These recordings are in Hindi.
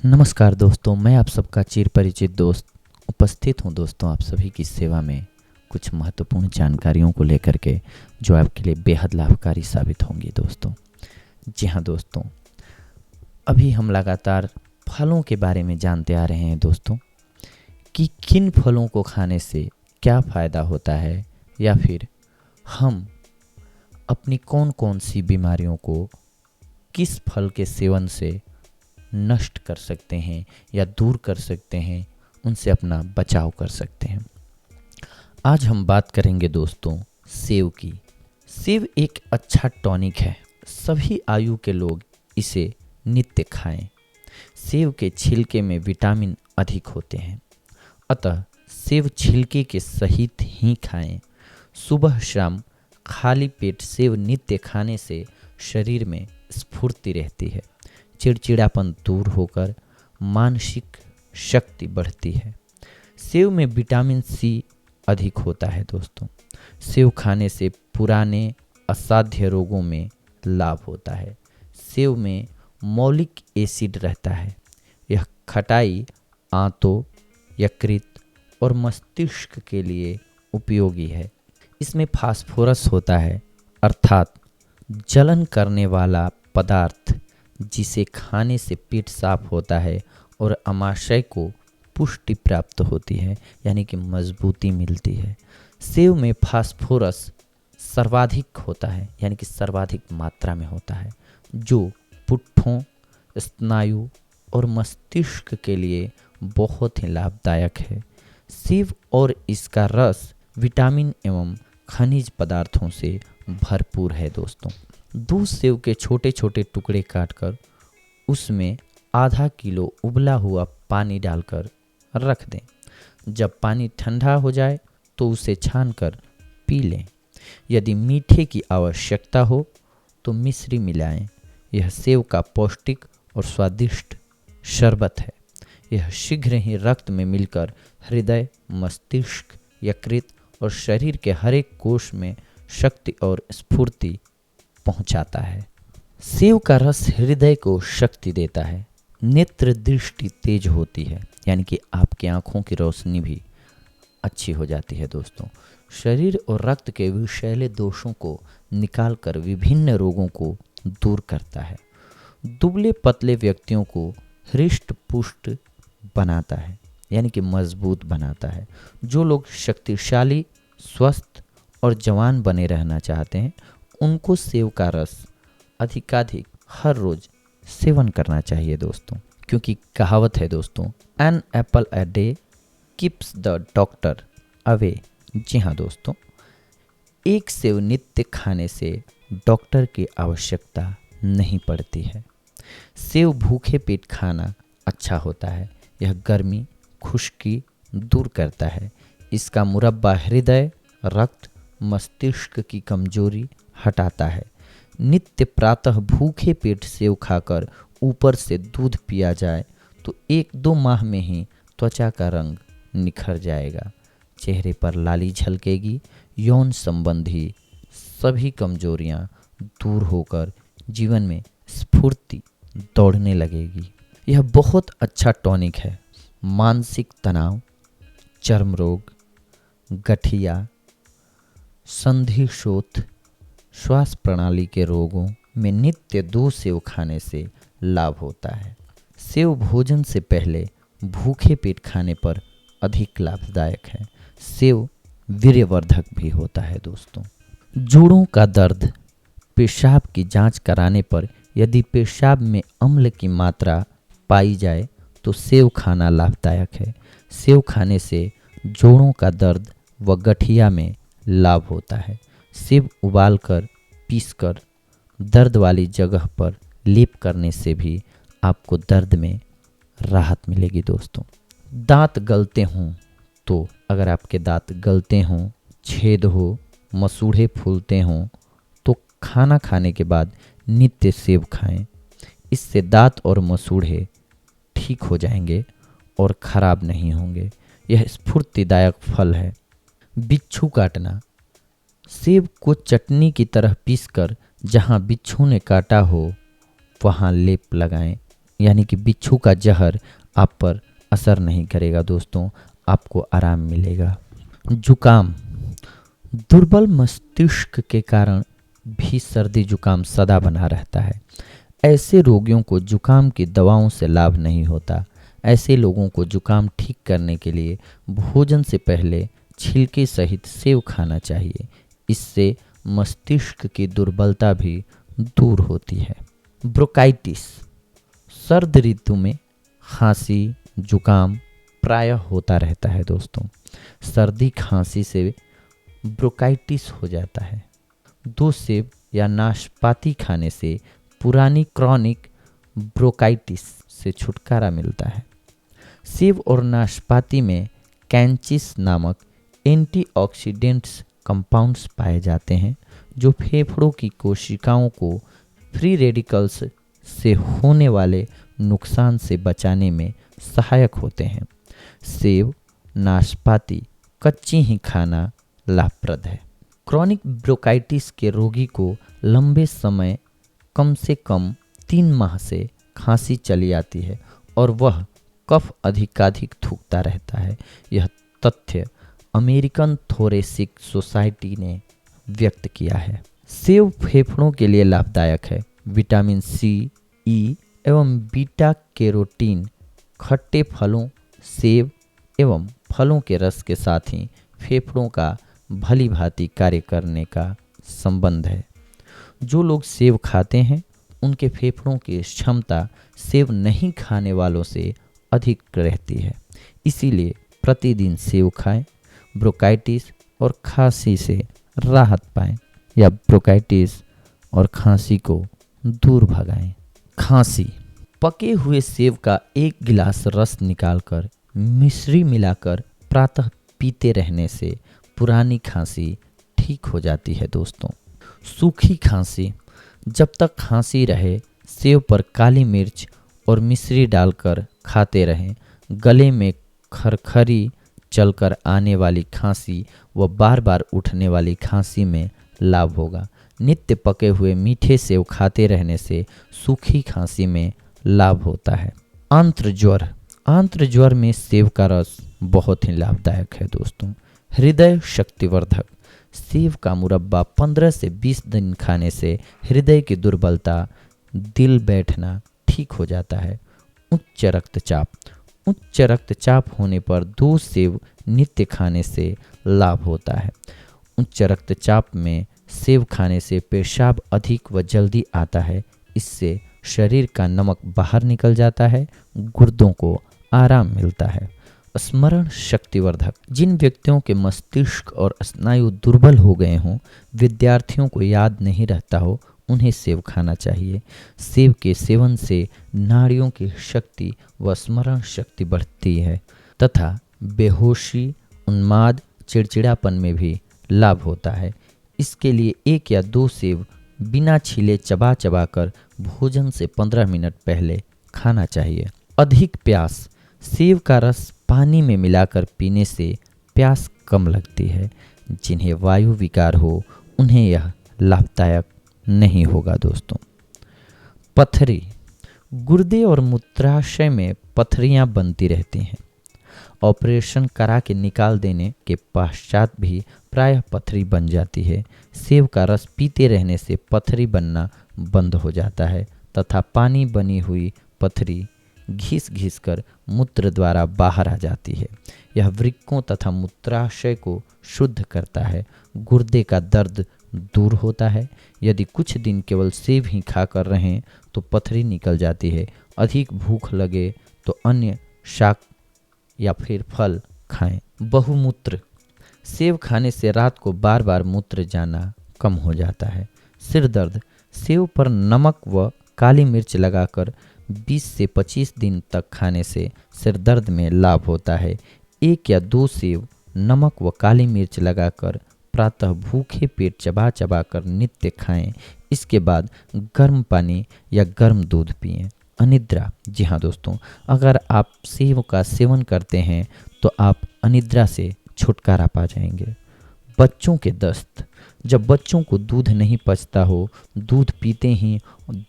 नमस्कार दोस्तों, मैं आप सबका चिर परिचित दोस्त उपस्थित हूं दोस्तों आप सभी की सेवा में कुछ महत्वपूर्ण जानकारियों को लेकर के जो आपके लिए बेहद लाभकारी साबित होंगी दोस्तों। जी हाँ दोस्तों, अभी हम लगातार फलों के बारे में जानते आ रहे हैं दोस्तों कि किन फलों को खाने से क्या फ़ायदा होता है या फिर हम अपनी कौन कौन सी बीमारियों को किस फल के सेवन से नष्ट कर सकते हैं या दूर कर सकते हैं, उनसे अपना बचाव कर सकते हैं। आज हम बात करेंगे दोस्तों सेब की। सेब एक अच्छा टॉनिक है, सभी आयु के लोग इसे नित्य खाएं। सेब के छिलके में विटामिन अधिक होते हैं, अतः सेब छिलके के सहित ही खाएं। सुबह शाम खाली पेट सेब नित्य खाने से शरीर में स्फूर्ति रहती है, चिड़चिड़ापन दूर होकर मानसिक शक्ति बढ़ती है। सेब में विटामिन सी अधिक होता है दोस्तों। सेब खाने से पुराने असाध्य रोगों में लाभ होता है। सेब में मौलिक एसिड रहता है। यह खटाई, आंतों, यकृत और मस्तिष्क के लिए उपयोगी है। इसमें फास्फोरस होता है, अर्थात जलन करने वाला पदार्थ, जिसे खाने से पेट साफ होता है और अमाशय को पुष्टि प्राप्त होती है, यानी कि मजबूती मिलती है। सेब में फास्फोरस सर्वाधिक होता है, यानी कि सर्वाधिक मात्रा में होता है, जो पुट्ठों, स्नायु और मस्तिष्क के लिए बहुत ही लाभदायक है। सेब और इसका रस विटामिन एवं खनिज पदार्थों से भरपूर है दोस्तों। दूध सेब के छोटे छोटे टुकड़े काटकर उसमें आधा किलो उबला हुआ पानी डालकर रख दें। जब पानी ठंडा हो जाए तो उसे छानकर पी लें। यदि मीठे की आवश्यकता हो तो मिश्री मिलाएं। यह सेब का पौष्टिक और स्वादिष्ट शरबत है। यह शीघ्र ही रक्त में मिलकर हृदय, मस्तिष्क, यकृत और शरीर के हर एक कोश में शक्ति और स्फूर्ति पहुंचाता है। सेब का रस हृदय को शक्ति देता है। नेत्र दृष्टि तेज होती है, यानी कि आपकी आंखों की रोशनी भी अच्छी हो जाती है दोस्तों। शरीर और रक्त के विषैले दोषों को निकालकर विभिन्न रोगों को दूर करता है। दुबले पतले व्यक्तियों को हृष्ट पुष्ट बनाता है, यानी कि मजबूत बनाता है। जो लोग शक्तिशाली, स्वस्थ और जवान बने रहना चाहते हैं, उनको सेब का रस अधिकाधिक हर रोज सेवन करना चाहिए दोस्तों, क्योंकि कहावत है दोस्तों, an apple a day keeps the doctor away. जी हाँ दोस्तों, एक सेब नित्य खाने से डॉक्टर की आवश्यकता नहीं पड़ती है। सेब भूखे पेट खाना अच्छा होता है। यह गर्मी, खुश्की दूर करता है। इसका मुरब्बा हृदय, रक्त, मस्तिष्क की कमजोरी हटाता है। नित्य प्रातः भूखे पेट सेब खाकर ऊपर से दूध पिया जाए तो 1-2 माह में ही त्वचा का रंग निखर जाएगा, चेहरे पर लाली झलकेगी, यौन संबंधी सभी कमजोरियां दूर होकर जीवन में स्फूर्ति दौड़ने लगेगी। यह बहुत अच्छा टॉनिक है। मानसिक तनाव, चर्म रोग, गठिया, संधिशोथ, श्वास प्रणाली के रोगों में नित्य 2 सेब खाने से लाभ होता है। सेब भोजन से पहले भूखे पेट खाने पर अधिक लाभदायक है। सेब वीर्यवर्धक भी होता है दोस्तों। जोड़ों का दर्द, पेशाब की जांच कराने पर यदि पेशाब में अम्ल की मात्रा पाई जाए तो सेब खाना लाभदायक है। सेब खाने से जोड़ों का दर्द व गठिया में लाभ होता है। सेब उबालकर, पीसकर दर्द वाली जगह पर लेप करने से भी आपको दर्द में राहत मिलेगी दोस्तों। दांत गलते हों तो, अगर आपके दांत गलते हों, छेद हो, मसूड़े फूलते हों तो खाना खाने के बाद नित्य सेब खाएं। इससे दांत और मसूड़े ठीक हो जाएंगे और खराब नहीं होंगे। यह स्फूर्तिदायक फल है। बिच्छू काटना, सेब को चटनी की तरह पीसकर जहां बिच्छू ने काटा हो वहां लेप लगाएं। यानी कि बिच्छू का जहर आप पर असर नहीं करेगा दोस्तों, आपको आराम मिलेगा। जुकाम, दुर्बल मस्तिष्क के कारण भी सर्दी जुकाम सदा बना रहता है। ऐसे रोगियों को जुकाम की दवाओं से लाभ नहीं होता। ऐसे लोगों को जुकाम ठीक करने के लिए भोजन से पहले छिलके सहित सेव खाना चाहिए। इससे मस्तिष्क की दुर्बलता भी दूर होती है। ब्रोंकाइटिस, सर्द ऋतु में खांसी जुकाम प्रायः होता रहता है दोस्तों। सर्दी खांसी से ब्रोंकाइटिस हो जाता है। 2 सेब या नाशपाती खाने से पुरानी क्रॉनिक ब्रोंकाइटिस से छुटकारा मिलता है। सेब और नाशपाती में कैंचिस नामक एंटीऑक्सीडेंट्स कंपाउंड्स पाए जाते हैं जो फेफड़ों की कोशिकाओं को फ्री रेडिकल्स से होने वाले नुकसान से बचाने में सहायक होते हैं। सेब नाशपाती कच्ची ही खाना लाभप्रद है। क्रॉनिक ब्रोंकाइटिस के रोगी को लंबे समय कम से कम 3 माह से खांसी चली आती है और वह कफ अधिकाधिक थूकता रहता है। यह तथ्य अमेरिकन थोरेसिक सोसाइटी ने व्यक्त किया है। सेब फेफड़ों के लिए लाभदायक है। विटामिन सी, ई एवं बीटा कैरोटीन खट्टे फलों, सेब एवं फलों के रस के साथ ही फेफड़ों का भली भांति कार्य करने का संबंध है। जो लोग सेब खाते हैं उनके फेफड़ों की क्षमता सेब नहीं खाने वालों से अधिक रहती है। इसीलिए प्रतिदिन सेब खाएं, ब्रोंकाइटिस और खांसी से राहत पाएं या ब्रोंकाइटिस और खांसी को दूर भगाएं। खांसी, पके हुए सेब का 1 गिलास रस निकालकर मिश्री मिलाकर प्रातः पीते रहने से पुरानी खांसी ठीक हो जाती है दोस्तों। सूखी खांसी, जब तक खांसी रहे सेब पर काली मिर्च और मिश्री डालकर खाते रहें। गले में खरखरी चलकर आने वाली खांसी व बार बार उठने वाली खांसी में लाभ होगा। नित्य पके हुए मीठे सेब खाते रहने से सूखी खांसी में लाभ होता है। आंत्र ज्वर, आंत्र ज्वर में सेब का रस बहुत ही लाभदायक है दोस्तों। हृदय शक्तिवर्धक, सेब का मुरब्बा 15 से 20 दिन खाने से हृदय की दुर्बलता, दिल बैठना ठीक हो जाता है। उच्च रक्तचाप, उच्च रक्तचाप होने पर 2 सेब नित्य खाने से लाभ होता है। उच्च रक्तचाप में सेब खाने से पेशाब अधिक व जल्दी आता है। इससे शरीर का नमक बाहर निकल जाता है, गुर्दों को आराम मिलता है। स्मरण शक्तिवर्धक, जिन व्यक्तियों के मस्तिष्क और स्नायु दुर्बल हो गए हों, विद्यार्थियों को याद नहीं रहता हो, उन्हें सेब खाना चाहिए। सेब के सेवन से नाड़ियों की शक्ति व स्मरण शक्ति बढ़ती है तथा बेहोशी, उन्माद, चिड़चिड़ापन में भी लाभ होता है। इसके लिए 1 या 2 सेब बिना छीले चबा चबा कर भोजन से 15 मिनट पहले खाना चाहिए। अधिक प्यास, सेब का रस पानी में मिलाकर पीने से प्यास कम लगती है। जिन्हें वायु विकार हो उन्हें यह लाभदायक नहीं होगा दोस्तों। पथरी, गुर्दे और मूत्राशय में पथरियां बनती रहती हैं। ऑपरेशन करा के निकाल देने के पश्चात भी प्रायः पथरी बन जाती है। सेब का रस पीते रहने से पथरी बनना बंद हो जाता है तथा पानी बनी हुई पथरी घिस घिस कर मूत्र द्वारा बाहर आ जाती है। यह वृक्कों तथा मूत्राशय को शुद्ध करता है। गुर्दे का दर्द दूर होता है। यदि कुछ दिन केवल सेब ही खाकर रहें तो पथरी निकल जाती है। अधिक भूख लगे तो अन्य शाक या फिर फल खाएं। बहुमूत्र, सेब खाने से रात को बार बार मूत्र जाना कम हो जाता है। सिर दर्द, सेब पर नमक व काली मिर्च लगाकर 20 से 25 दिन तक खाने से सिर दर्द में लाभ होता है। 1 या 2 सेब नमक व काली मिर्च लगाकर प्रातः भूखे पेट चबा चबा कर नित्य खाएं। इसके बाद गर्म पानी या गर्म दूध पिएं। अनिद्रा, जी हाँ दोस्तों, अगर आप सेब का सेवन करते हैं तो आप अनिद्रा से छुटकारा पा जाएंगे। बच्चों के दस्त, जब बच्चों को दूध नहीं पचता हो, दूध पीते ही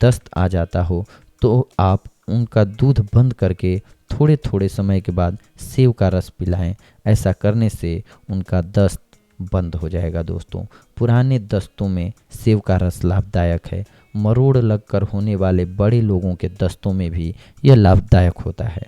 दस्त आ जाता हो, तो आप उनका दूध बंद करके थोड़े थोड़े समय के बाद सेब का रस पिलाएं। ऐसा करने से उनका दस्त बंद हो जाएगा दोस्तों। पुराने दस्तों में सेब का रस लाभदायक है। मरोड़ लगकर होने वाले बड़े लोगों के दस्तों में भी यह लाभदायक होता है।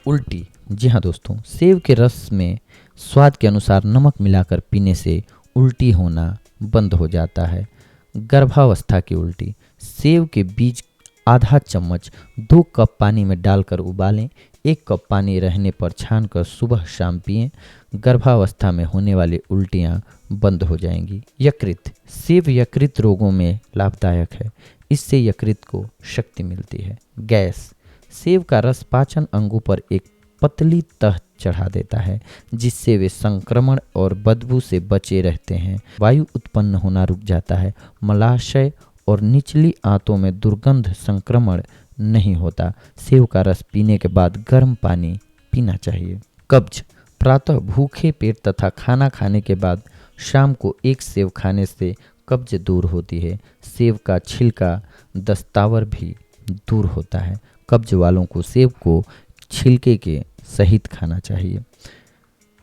उल्टी, जी हाँ दोस्तों, सेब के रस में स्वाद के अनुसार नमक मिलाकर पीने से उल्टी होना बंद हो जाता है। गर्भावस्था की उल्टी, सेब के बीज आधा चम्मच 2 कप पानी में डालकर उबालें। 1 कप पानी रहने पर छानकर सुबह शाम पिएं। गर्भावस्था में होने वाली उल्टियाँ बंद हो जाएंगी। यकृत, सेब यकृत रोगों में लाभदायक है। इससे यकृत को शक्ति मिलती है। गैस, सेब का रस पाचन अंगों पर एक पतली तह चढ़ा देता है, जिससे वे संक्रमण और बदबू से बचे रहते हैं। वायु उत्पन्न होना रुक जाता है। मलाशय और निचली आंतों में दुर्गंध संक्रमण नहीं होता। सेब का रस पीने के बाद गर्म पानी पीना चाहिए। कब्ज, प्रातः भूखे पेट तथा खाना खाने के बाद शाम को 1 सेब खाने से कब्ज दूर होती है। सेब का छिलका दस्तावर भी दूर होता है। कब्ज वालों को सेब को छिलके के सहित खाना चाहिए।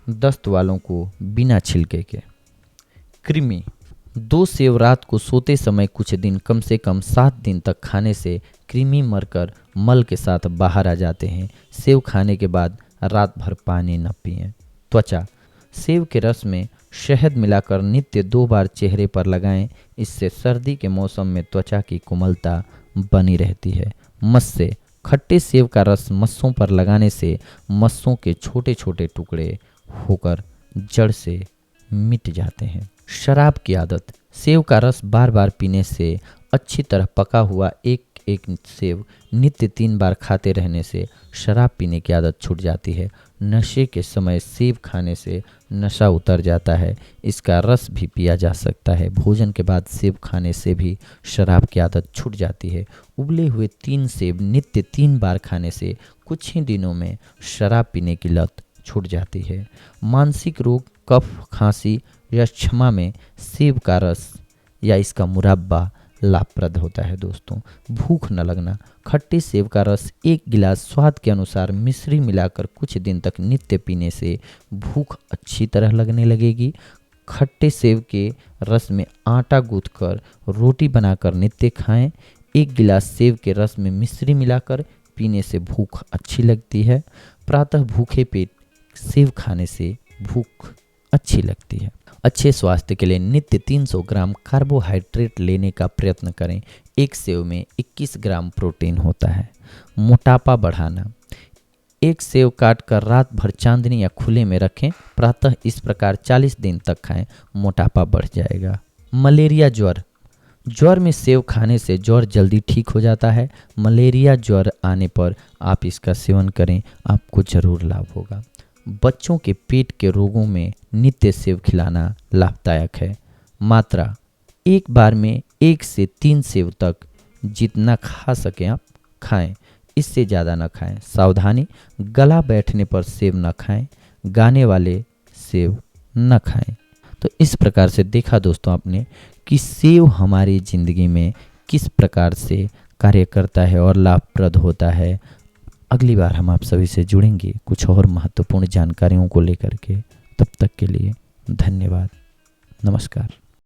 दस्त वालों को बिना छिलके के। कृमि, 2 सेब रात को सोते समय कुछ दिन, कम से कम 7 दिन तक खाने से कृमि मरकर मल के साथ बाहर आ जाते हैं। सेब खाने के बाद रात भर पानी न पिएं। त्वचा, सेब के रस में शहद मिलाकर नित्य 2 बार चेहरे पर लगाएं। इससे सर्दी के मौसम में त्वचा की कोमलता बनी रहती है। मस्से, खट्टे सेब का रस मस्सों पर लगाने से मस्सों के छोटे छोटे टुकड़े होकर जड़ से मिट जाते हैं। शराब की आदत, सेब का रस बार बार पीने से अच्छी तरह पका हुआ एक सेब नित्य 3 बार खाते रहने से शराब पीने की आदत छूट जाती है। नशे के समय सेब खाने से नशा उतर जाता है। इसका रस भी पिया जा सकता है। भोजन के बाद सेब खाने से भी शराब की आदत छूट जाती है। उबले हुए 3 सेब नित्य 3 बार खाने से कुछ ही दिनों में शराब पीने की लत छूट जाती है। मानसिक रोग, कफ, खांसी या क्षमा में सेब का रस या इसका मुरब्बा लाभप्रद होता है दोस्तों। भूख न लगना, खट्टे सेब का रस 1 गिलास स्वाद के अनुसार मिश्री मिलाकर कुछ दिन तक नित्य पीने से भूख अच्छी तरह लगने लगेगी। खट्टे सेब के रस में आटा गूंथकर रोटी बनाकर नित्य खाएं। 1 गिलास सेब के रस में मिश्री मिलाकर पीने से भूख अच्छी लगती है। प्रातः भूखे पेट सेब खाने से भूख अच्छी लगती है। अच्छे स्वास्थ्य के लिए नित्य 300 ग्राम कार्बोहाइड्रेट लेने का प्रयत्न करें। 1 सेब में 21 ग्राम प्रोटीन होता है। मोटापा बढ़ाना, 1 सेब काट कर रात भर चांदनी या खुले में रखें। प्रातः इस प्रकार 40 दिन तक खाएं, मोटापा बढ़ जाएगा। मलेरिया ज्वर, ज्वर में सेब खाने से ज्वर जल्दी ठीक हो जाता है। मलेरिया ज्वर आने पर आप इसका सेवन करें, आपको जरूर लाभ होगा। बच्चों के पेट के रोगों में नित्य सेब खिलाना लाभदायक है। मात्रा, 1 बार में 1 से 3 सेब तक जितना खा सकें आप खाएं, इससे ज़्यादा ना खाएं। सावधानी, गला बैठने पर सेब ना खाएं, गाने वाले सेब ना खाएं। तो इस प्रकार से देखा दोस्तों आपने कि सेब हमारी ज़िंदगी में किस प्रकार से कार्य करता है और लाभप्रद होता है। अगली बार हम आप सभी से जुड़ेंगे कुछ और महत्वपूर्ण जानकारियों को लेकर के। तब तक के लिए धन्यवाद, नमस्कार।